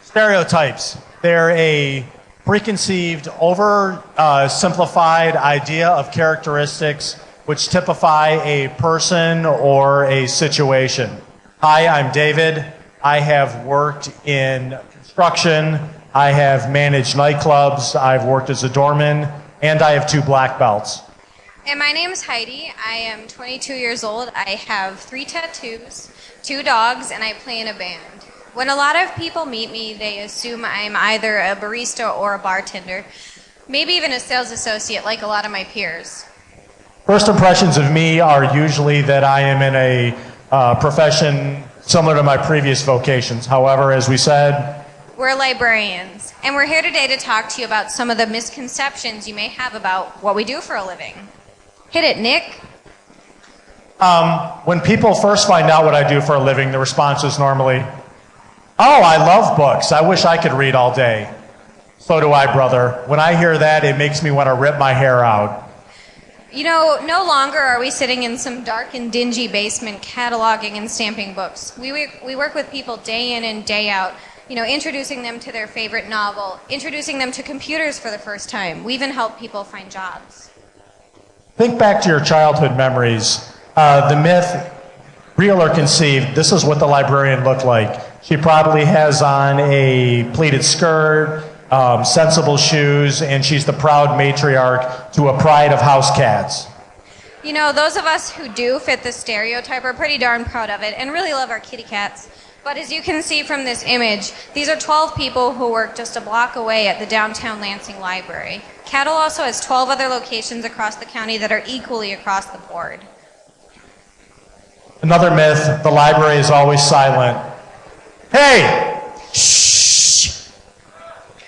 Stereotypes. They're a preconceived, simplified idea of characteristics which typify a person or a situation. Hi, I'm David. I have worked in construction. I have managed nightclubs. I've worked as a doorman, and I have 2 black belts. And my name is Heidi. I am 22 years old. I have 3 tattoos, 2 dogs, and I play in a band. When a lot of people meet me, they assume I'm either a barista or a bartender, maybe even a sales associate like a lot of my peers. First impressions of me are usually that I am in a profession similar to my previous vocations. However, as we said, we're librarians, and we're here today to talk to you about some of the misconceptions you may have about what we do for a living. Hit it, Nick. When people first find out what I do for a living, the response is normally, "Oh, I love books. I wish I could read all day." So do I, brother. When I hear that, it makes me want to rip my hair out. You know, no longer are we sitting in some dark and dingy basement cataloging and stamping books. We work with people day in and day out, introducing them to their favorite novel, introducing them to computers for the first time. We even help people find jobs. Think back to your childhood memories. The myth, real or conceived, this is what the librarian looked like. She probably has on a pleated skirt, sensible shoes, and she's the proud matriarch to a pride of house cats. You know, those of us who do fit the stereotype are pretty darn proud of it and really love our kitty cats. But as you can see from this image, these are 12 people who work just a block away at the downtown Lansing Library. Cattle also has 12 other locations across the county that are equally across the board. Another myth, the library is always silent. Hey! Shh!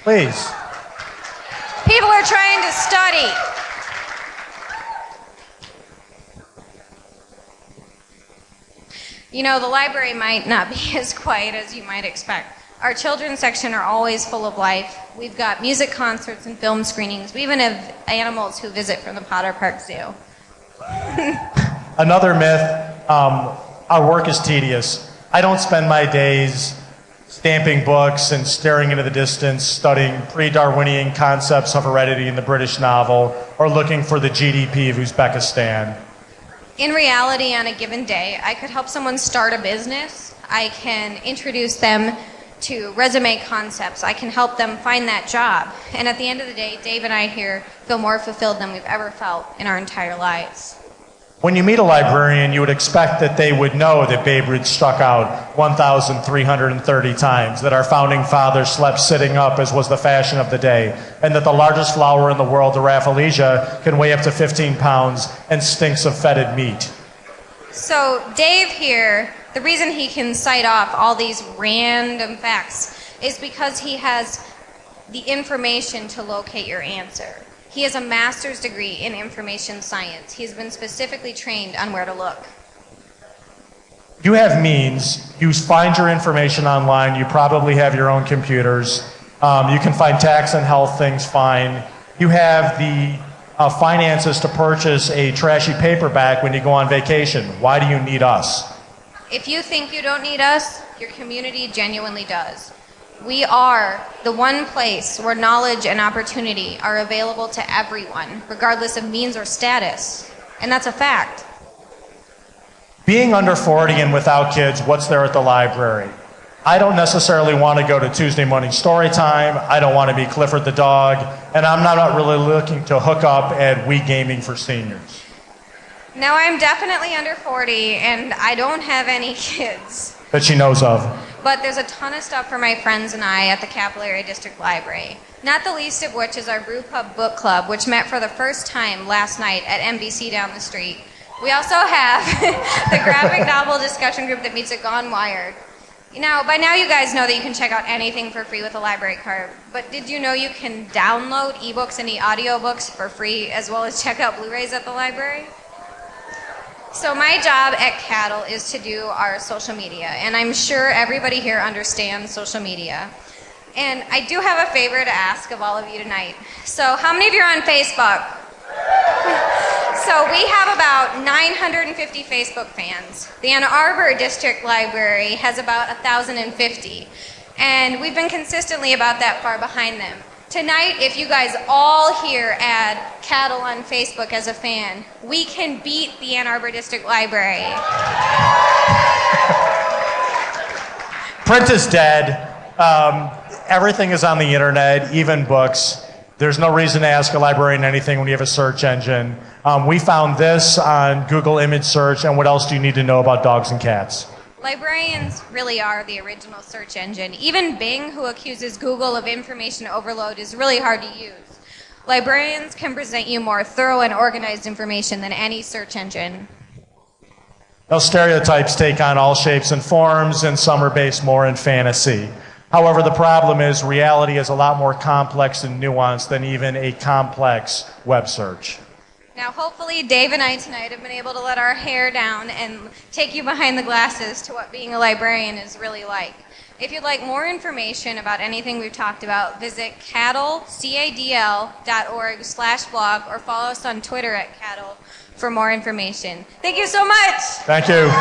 Please. People are trying to study. You know, the library might not be as quiet as you might expect. Our children's section are always full of life. We've got music concerts and film screenings. We even have animals who visit from the Potter Park Zoo. Another myth, our work is tedious. I don't spend my days stamping books and staring into the distance, studying pre-Darwinian concepts of heredity in the British novel, or looking for the GDP of Uzbekistan. In reality, on a given day, I could help someone start a business. I can introduce them to resume concepts. I can help them find that job. And at the end of the day, Dave and I here feel more fulfilled than we've ever felt in our entire lives. When you meet a librarian, you would expect that they would know that Babe Ruth struck out 1,330 times, that our founding fathers slept sitting up as was the fashion of the day, and that the largest flower in the world, the Rafflesia, can weigh up to 15 pounds and stinks of fetid meat. So Dave here, the reason he can cite off all these random facts is because he has the information to locate your answer. He has a master's degree in information science. He's been specifically trained on where to look. You have means. You find your information online. You probably have your own computers. You can find tax and health things fine. You have the finances to purchase a trashy paperback when you go on vacation. Why do you need us? If you think you don't need us, your community genuinely does. We are the one place where knowledge and opportunity are available to everyone, regardless of means or status. And that's a fact. Being under 40 and without kids, what's there at the library? I don't necessarily want to go to Tuesday morning story time. I don't want to be Clifford the dog. And I'm not really looking to hook up at Wii Gaming for seniors. Now, I'm definitely under 40, and I don't have any kids. That she knows of. But there's a ton of stuff for my friends and I at the Capillary District Library. Not the least of which is our Brew Pub Book Club, which met for the first time last night at NBC down the street. We also have the graphic novel discussion group that meets at Gone Wired. Now, by now you guys know that you can check out anything for free with a library card, but did you know you can download ebooks and e-audiobooks for free as well as check out Blu-rays at the library? So my job at Cattle is to do our social media, and I'm sure everybody here understands social media. And I do have a favor to ask of all of you tonight. So how many of you are on Facebook? So we have about 950 Facebook fans. The Ann Arbor District Library has about 1,050. And we've been consistently about that far behind them. Tonight, if you guys all here add cattle on Facebook as a fan, we can beat the Ann Arbor District Library. Print is dead. Everything is on the internet, even books. There's no reason to ask a librarian anything when you have a search engine. We found this on Google image search, and what else do you need to know about dogs and cats? Librarians really are the original search engine. Even Bing, who accuses Google of information overload, is really hard to use. Librarians can present you more thorough and organized information than any search engine. Those stereotypes take on all shapes and forms, and some are based more in fantasy. However, the problem is reality is a lot more complex and nuanced than even a complex web search. Now, hopefully, Dave and I tonight have been able to let our hair down and take you behind the glasses to what being a librarian is really like. If you'd like more information about anything we've talked about, visit cadl.org/blog or follow us on Twitter @cattle for more information. Thank you so much. Thank you.